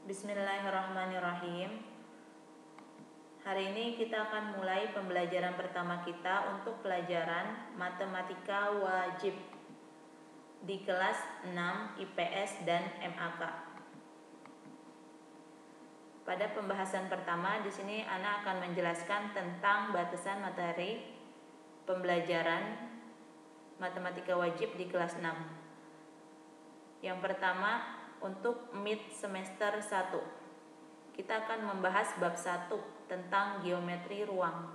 Bismillahirrahmanirrahim. Hari ini kita akan mulai pembelajaran pertama kita untuk pelajaran matematika wajib di kelas 6 IPS dan MAK. Pada pembahasan pertama di sini Ana akan menjelaskan tentang batasan materi pembelajaran matematika wajib di kelas 6. Yang pertama, untuk mid semester 1 kita akan membahas bab 1 tentang geometri ruang.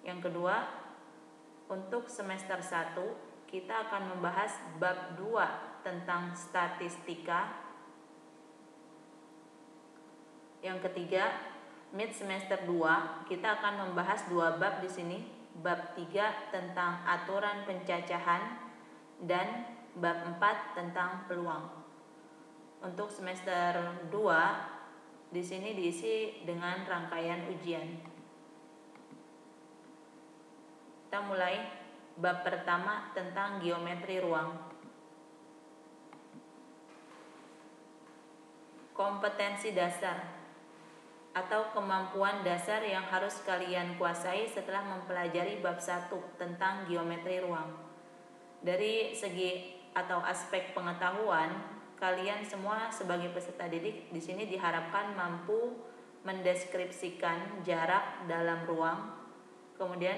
Yang kedua, untuk semester 1 kita akan membahas bab 2 tentang statistika. Yang ketiga, mid semester 2 kita akan membahas 2 bab di sini. Bab 3 tentang aturan pencacahan dan bab 4 tentang peluang. Untuk semester 2 di sini diisi dengan rangkaian ujian. Kita mulai bab pertama tentang geometri ruang. Kompetensi dasar atau kemampuan dasar yang harus kalian kuasai setelah mempelajari bab 1 tentang geometri ruang. Dari segi atau aspek pengetahuan, kalian semua sebagai peserta didik di sini diharapkan mampu mendeskripsikan jarak dalam ruang. Kemudian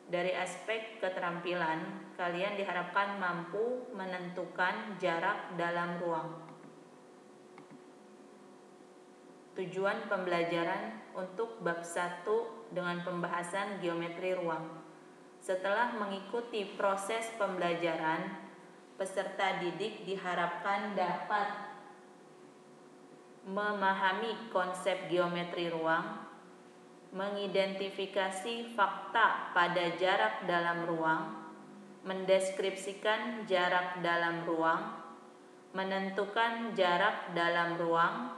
dari aspek keterampilan, kalian diharapkan mampu menentukan jarak dalam ruang. Tujuan pembelajaran untuk bab 1 dengan pembahasan geometri ruang. Setelah mengikuti proses pembelajaran, peserta didik diharapkan dapat memahami konsep geometri ruang, mengidentifikasi fakta pada jarak dalam ruang, mendeskripsikan jarak dalam ruang, menentukan jarak dalam ruang,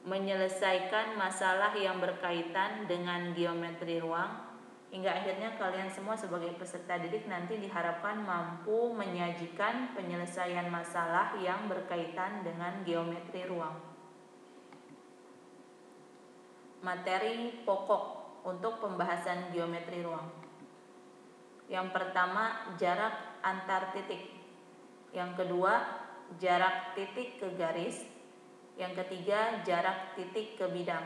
menyelesaikan masalah yang berkaitan dengan geometri ruang, hingga akhirnya kalian semua sebagai peserta didik nanti diharapkan mampu menyajikan penyelesaian masalah yang berkaitan dengan geometri ruang. Materi pokok untuk pembahasan geometri ruang. Yang pertama, jarak antar titik. Yang kedua, jarak titik ke garis. Yang ketiga, jarak titik ke bidang.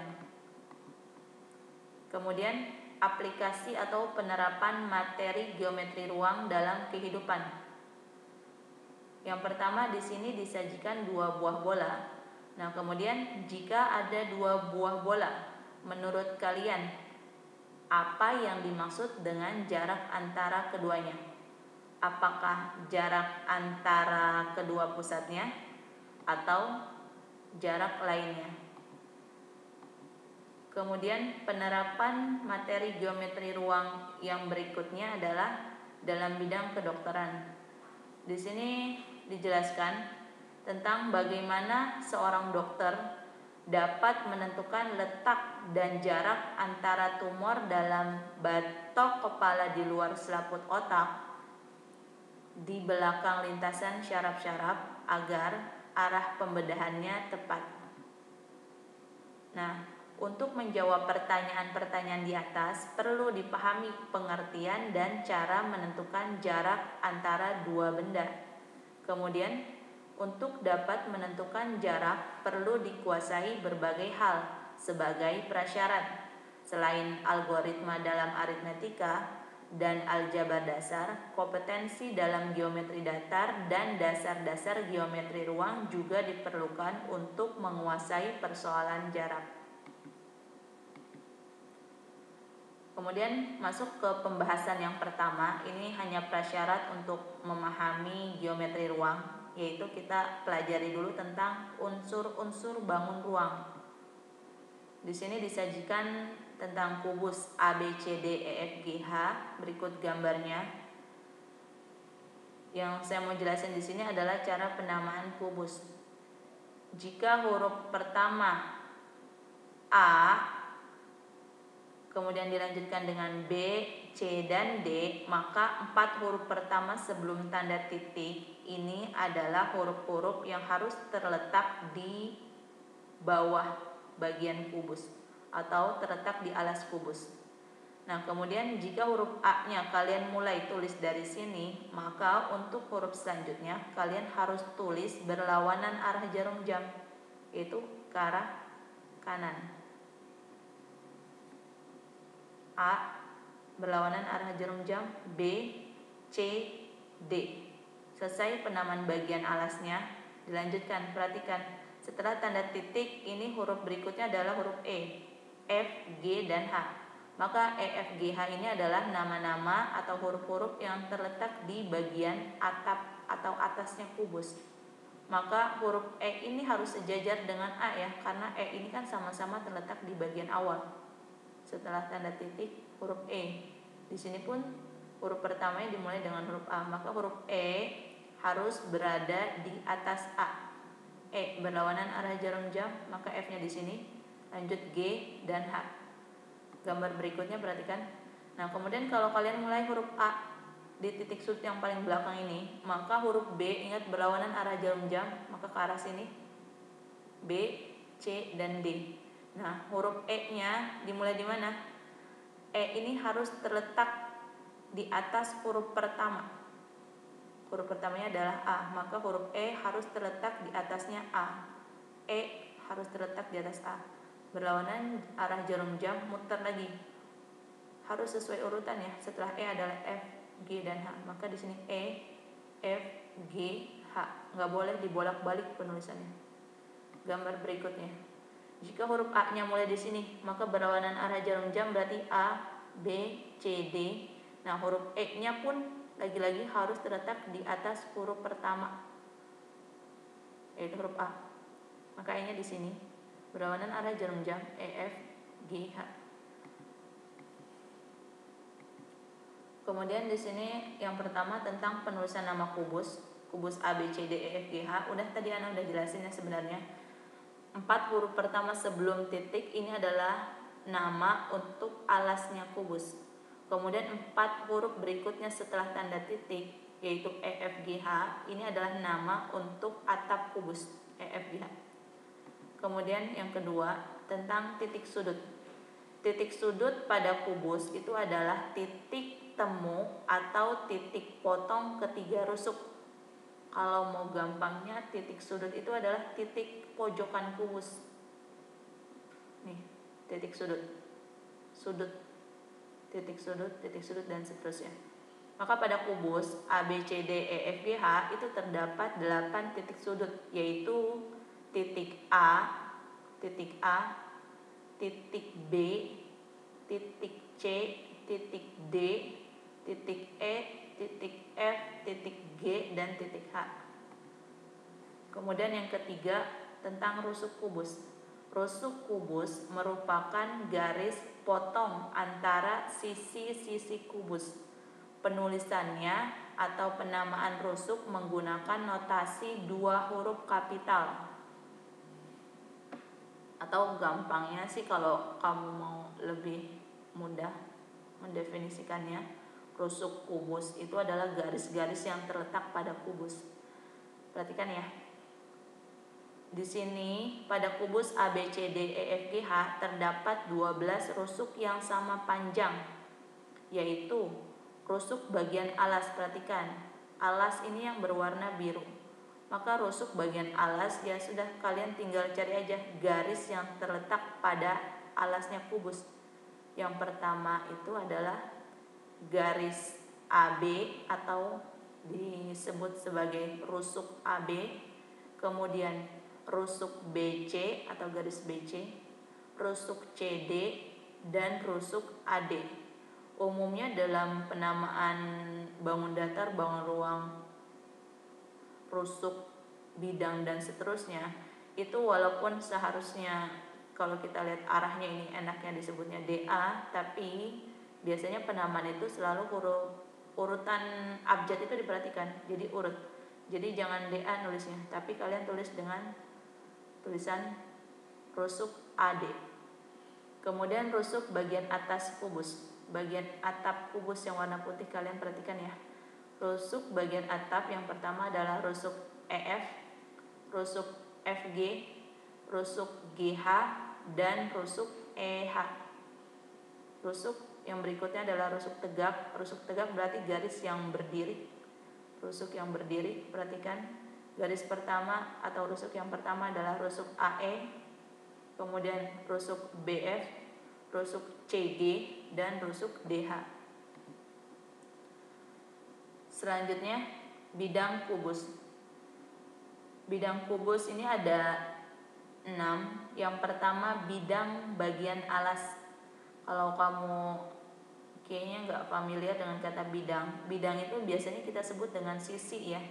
Kemudian aplikasi atau penerapan materi geometri ruang dalam kehidupan. Yang pertama di sini disajikan 2 buah bola. Nah, kemudian jika ada 2 buah bola, menurut kalian apa yang dimaksud dengan jarak antara keduanya? Apakah jarak antara kedua pusatnya atau jarak lainnya? Kemudian penerapan materi geometri ruang yang berikutnya adalah dalam bidang kedokteran. Di sini dijelaskan tentang bagaimana seorang dokter dapat menentukan letak dan jarak antara tumor dalam batok kepala di luar selaput otak di belakang lintasan syaraf-syaraf agar arah pembedahannya tepat. Nah, untuk menjawab pertanyaan-pertanyaan di atas, perlu dipahami pengertian dan cara menentukan jarak antara 2 benda. Kemudian, untuk dapat menentukan jarak, perlu dikuasai berbagai hal sebagai prasyarat. Selain algoritma dalam aritmetika dan aljabar dasar, kompetensi dalam geometri datar dan dasar-dasar geometri ruang juga diperlukan untuk menguasai persoalan jarak. Kemudian masuk ke pembahasan yang pertama, ini hanya prasyarat untuk memahami geometri ruang, yaitu kita pelajari dulu tentang unsur-unsur bangun ruang. Di sini disajikan tentang kubus A, B, C, D, E, F, G, H, berikut gambarnya. Yang saya mau jelasin di sini adalah cara penamaan kubus. Jika huruf pertama A kemudian dilanjutkan dengan B, C, dan D, maka 4 huruf pertama sebelum tanda titik ini adalah huruf-huruf yang harus terletak di bawah bagian kubus atau terletak di alas kubus. Nah, kemudian jika huruf A-nya kalian mulai tulis dari sini, maka untuk huruf selanjutnya kalian harus tulis berlawanan arah jarum jam, yaitu ke arah kanan. A berlawanan arah jarum jam, B, C, D. Selesai penamaan bagian alasnya, dilanjutkan. Perhatikan, setelah tanda titik ini huruf berikutnya adalah huruf E, F, G, dan H. Maka E, F, G, H ini adalah nama-nama atau huruf-huruf yang terletak di bagian atap atau atasnya kubus. Maka huruf E ini harus sejajar dengan A ya, karena E ini kan sama-sama terletak di bagian awal. Setelah tanda titik huruf E. Di sini pun huruf pertamanya dimulai dengan huruf A, maka huruf E harus berada di atas A. E berlawanan arah jarum jam, maka F-nya di sini. Lanjut G dan H. Gambar berikutnya perhatikan. Nah, kemudian kalau kalian mulai huruf A di titik sudut yang paling belakang ini, maka huruf B ingat berlawanan arah jarum jam, maka ke arah sini. B, C, dan D. Nah, huruf E-nya dimulai di mana? E ini harus terletak di atas huruf pertama. Huruf pertamanya adalah A, maka huruf E harus terletak di atasnya A. E harus terletak di atas A. Berlawanan arah jarum jam, muter lagi. Harus sesuai urutan ya. Setelah E adalah F, G, dan H. Maka di sini E, F, G, H. Nggak boleh dibolak-balik penulisannya. Gambar berikutnya. Jika huruf A-nya mulai di sini, maka berlawanan arah jarum jam berarti A, B, C, D. Nah, huruf E-nya pun lagi-lagi harus terletak di atas huruf pertama, yaitu huruf A. Maka E-nya di sini. Berlawanan arah jarum jam E, F, G, H. Kemudian di sini yang pertama tentang penulisan nama kubus A, B, C, D, E, F, G, H. Tadi Ana udah jelasin ya sebenarnya. 4 huruf pertama sebelum titik ini adalah nama untuk alasnya kubus. Kemudian 4 huruf berikutnya setelah tanda titik, yaitu E, F, G, H, ini adalah nama untuk atap kubus E, F, G, H. Kemudian yang kedua tentang titik sudut. Titik sudut pada kubus itu adalah titik temu atau titik potong ketiga rusuk. Kalau mau gampangnya, titik sudut itu adalah titik pojokan kubus. Nih, titik sudut, titik sudut, dan seterusnya. Maka pada kubus A, B, C, D, E, F, G, H itu terdapat 8 titik sudut, yaitu titik A, titik B, titik C, titik D, titik E, titik F, titik G, dan titik H. Kemudian yang ketiga tentang rusuk kubus. Rusuk kubus merupakan garis potong antara sisi-sisi kubus. Penulisannya atau penamaan rusuk menggunakan notasi 2 huruf kapital. Atau gampangnya sih kalau kamu mau lebih mudah mendefinisikannya, rusuk kubus itu adalah garis-garis yang terletak pada kubus. Perhatikan ya. Di sini pada kubus A, B, C, D, E, F, G, H terdapat 12 rusuk yang sama panjang, yaitu rusuk bagian alas. Perhatikan, alas ini yang berwarna biru. Maka rusuk bagian alas ya sudah, kalian tinggal cari aja garis yang terletak pada alasnya kubus. Yang pertama itu adalah garis AB atau disebut sebagai rusuk AB. Kemudian rusuk BC atau garis BC, rusuk CD, dan rusuk AD. Umumnya dalam penamaan bangun datar, bangun ruang, rusuk, bidang, dan seterusnya, itu walaupun seharusnya kalau kita lihat arahnya ini enaknya disebutnya DA, tapi biasanya penamaan itu selalu urutan abjad itu diperhatikan, jadi urut. Jadi jangan DA nulisnya, tapi kalian tulis dengan tulisan rusuk AD. Kemudian rusuk bagian atas kubus, bagian atap kubus yang warna putih, kalian perhatikan ya. Rusuk bagian atap yang pertama adalah rusuk EF, rusuk FG, rusuk GH, dan rusuk EH. Rusuk yang berikutnya adalah rusuk tegak. Rusuk tegak berarti garis yang berdiri. Rusuk yang berdiri, perhatikan garis pertama atau rusuk yang pertama adalah rusuk AE, kemudian rusuk BF, rusuk CG, dan rusuk DH. Selanjutnya bidang kubus. Bidang kubus ini ada 6. Yang pertama bidang bagian alas. Kalau kamu kayaknya nggak familiar dengan kata bidang, bidang itu biasanya kita sebut dengan sisi ya.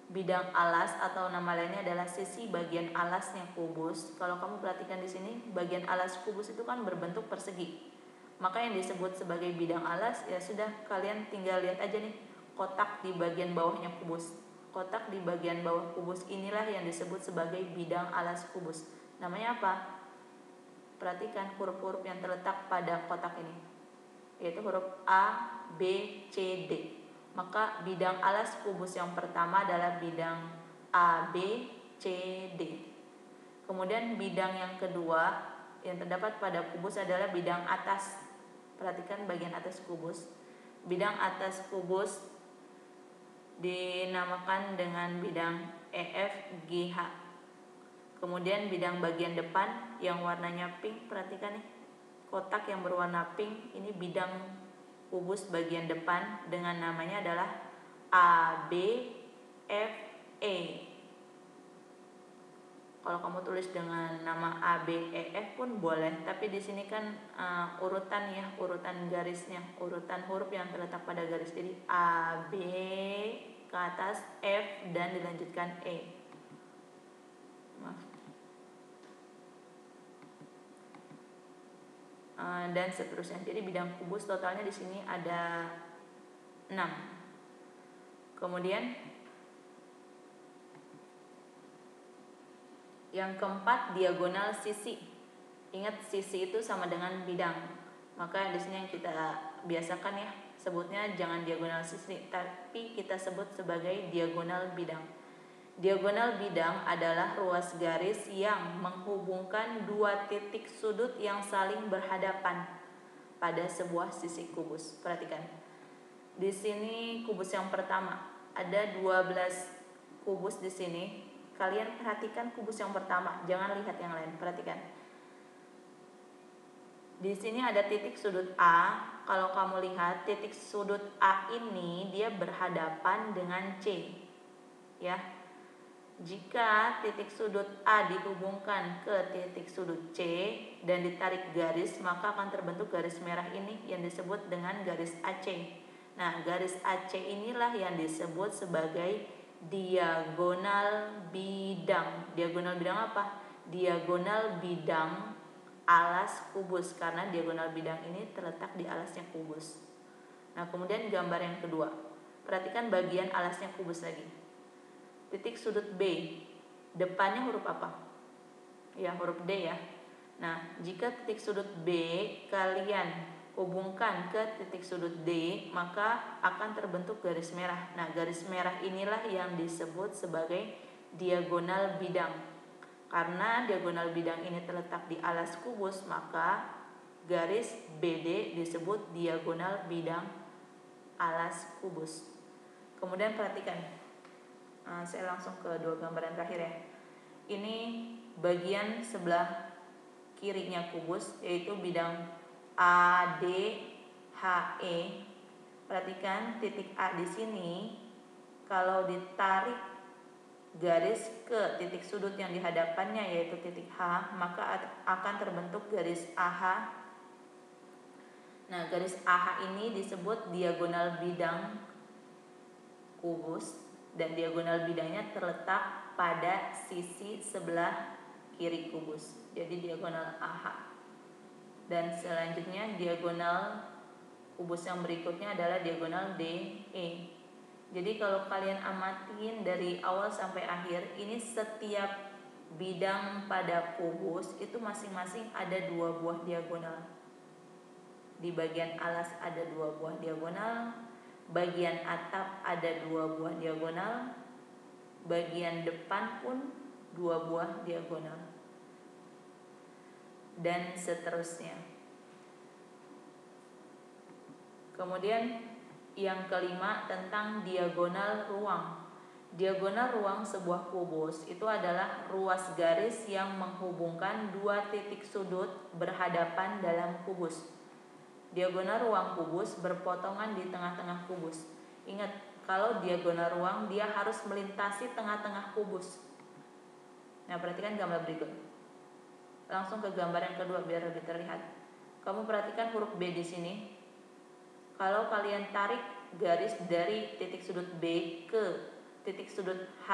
Bidang alas atau nama lainnya adalah sisi bagian alasnya kubus. Kalau kamu perhatikan di sini, bagian alas kubus itu kan berbentuk persegi. Maka yang disebut sebagai bidang alas ya sudah, kalian tinggal lihat aja nih kotak di bagian bawahnya kubus. Kotak di bagian bawah kubus inilah yang disebut sebagai bidang alas kubus. Namanya apa? Perhatikan huruf-huruf yang terletak pada kotak ini, yaitu huruf A, B, C, D. Maka bidang alas kubus yang pertama adalah bidang A, B, C, D. Kemudian bidang yang kedua yang terdapat pada kubus adalah bidang atas. Perhatikan bagian atas kubus. Bidang atas kubus dinamakan dengan bidang EF, GH. Kemudian bidang bagian depan yang warnanya pink, perhatikan nih, kotak yang berwarna pink ini bidang kubus bagian depan dengan namanya adalah A, B, F, E. Kalau kamu tulis dengan nama A, B, E, F pun boleh, tapi di sini kan urutan ya, urutan garisnya, urutan huruf yang terletak pada garis. Jadi A, B ke atas, F, dan dilanjutkan E. Dan seterusnya. Jadi bidang kubus totalnya di sini ada 6. Kemudian yang keempat diagonal sisi. Ingat sisi itu sama dengan bidang. Maka di sini yang kita biasakan ya, sebutnya jangan diagonal sisi, tapi kita sebut sebagai diagonal bidang. Diagonal bidang adalah ruas garis yang menghubungkan dua titik sudut yang saling berhadapan pada sebuah sisi kubus. Perhatikan. Di sini kubus yang pertama ada 12 kubus di sini. Kalian perhatikan kubus yang pertama, jangan lihat yang lain. Perhatikan. Di sini ada titik sudut A. Kalau kamu lihat titik sudut A ini dia berhadapan dengan C. Ya. Jika titik sudut A dihubungkan ke titik sudut C dan ditarik garis, maka akan terbentuk garis merah ini yang disebut dengan garis AC. Nah, garis AC inilah yang disebut sebagai diagonal bidang. Diagonal bidang apa? Diagonal bidang alas kubus, karena diagonal bidang ini terletak di alasnya kubus. Nah, kemudian gambar yang kedua. Perhatikan bagian alasnya kubus lagi. Titik sudut B, depannya huruf apa? Ya, huruf D ya. Nah, jika titik sudut B kalian hubungkan ke titik sudut D, maka akan terbentuk garis merah. Nah, garis merah inilah yang disebut sebagai diagonal bidang. Karena diagonal bidang ini terletak di alas kubus, maka garis BD disebut diagonal bidang alas kubus. Kemudian perhatikan. Saya langsung ke dua gambaran terakhir ya. Ini bagian sebelah kirinya kubus, yaitu bidang ADHE. Perhatikan titik A di sini, kalau ditarik garis ke titik sudut yang dihadapannya yaitu titik H, maka akan terbentuk garis AH. Nah, garis AH ini disebut diagonal bidang kubus. Dan diagonal bidangnya terletak pada sisi sebelah kiri kubus. Jadi diagonal AH. Dan selanjutnya diagonal kubus yang berikutnya adalah diagonal DE. Jadi kalau kalian amatin dari awal sampai akhir, ini setiap bidang pada kubus itu masing-masing ada 2 buah diagonal. Di bagian alas ada 2 buah diagonal. Bagian atap ada 2 buah diagonal. Bagian depan pun 2 buah diagonal. dan seterusnya. Kemudian yang kelima tentang diagonal ruang. Diagonal ruang sebuah kubus itu adalah ruas garis yang menghubungkan dua titik sudut berhadapan dalam kubus. Diagonal ruang kubus berpotongan di tengah-tengah kubus. Ingat, kalau diagonal ruang dia harus melintasi tengah-tengah kubus. Nah, perhatikan gambar berikut. Langsung ke gambar yang kedua biar lebih terlihat. Kamu perhatikan huruf B di sini. Kalau kalian tarik garis dari titik sudut B ke titik sudut H,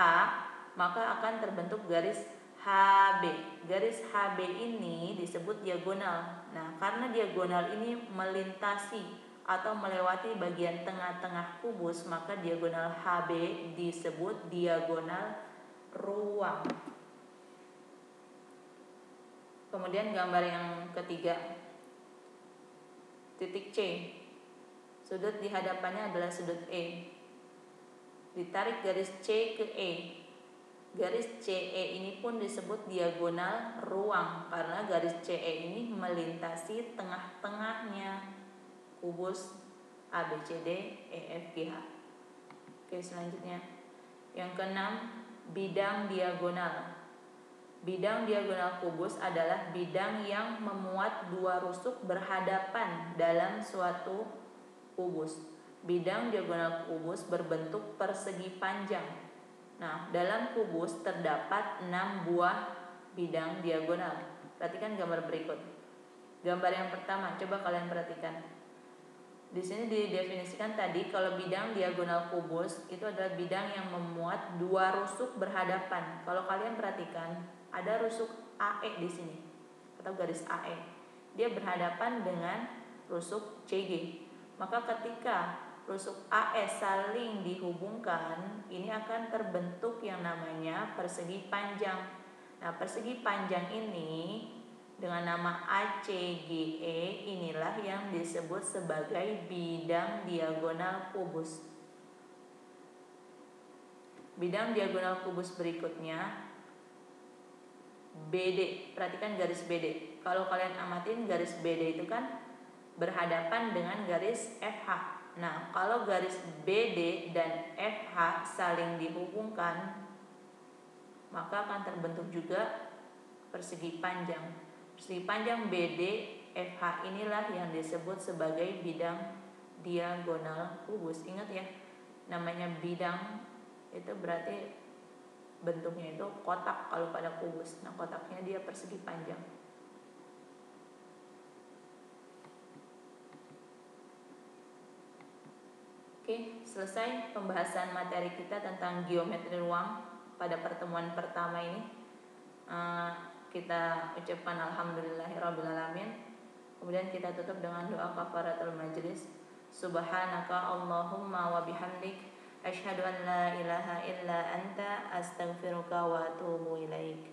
maka akan terbentuk garis HB. Garis HB ini disebut diagonal. Nah, karena diagonal ini melintasi atau melewati bagian tengah-tengah kubus, maka diagonal HB disebut diagonal ruang. Kemudian gambar yang ketiga, titik C. Sudut di hadapannya adalah sudut E. Ditarik garis C ke E. Garis CE ini pun disebut diagonal ruang karena garis CE ini melintasi tengah-tengahnya kubus ABCD EFGH. Oke, selanjutnya. Yang keenam, bidang diagonal. Bidang diagonal kubus adalah bidang yang memuat dua rusuk berhadapan dalam suatu kubus. Bidang diagonal kubus berbentuk persegi panjang. Nah, dalam kubus terdapat 6 buah bidang diagonal. Perhatikan gambar berikut. Gambar yang pertama, coba kalian perhatikan. Di sini didefinisikan tadi kalau bidang diagonal kubus itu adalah bidang yang memuat dua rusuk berhadapan. Kalau kalian perhatikan, ada rusuk AE di sini atau garis AE. Dia berhadapan dengan rusuk CG. Maka ketika rusuk AE saling dihubungkan, ini akan terbentuk yang namanya persegi panjang. Nah, persegi panjang ini dengan nama ACGE inilah yang disebut sebagai bidang diagonal kubus. Bidang diagonal kubus berikutnya BD. Perhatikan garis BD. Kalau kalian amatin garis BD itu kan berhadapan dengan garis FH. Nah, kalau garis BD dan FH saling dihubungkan, maka akan terbentuk juga persegi panjang. Persegi panjang BD FH inilah yang disebut sebagai bidang diagonal kubus. Ingat ya, namanya bidang itu berarti bentuknya itu kotak kalau pada kubus. Nah, kotaknya dia persegi panjang. Oke, selesai pembahasan materi kita tentang geometri ruang pada pertemuan pertama ini. Kita ucapkan alhamdulillahirrabbilalamin. Kemudian kita tutup dengan doa kafaratul majlis. Subhanaka Allahumma wa bihamdik, asyhadu an la ilaha illa anta, astaghfiruka wa atubu ilaik.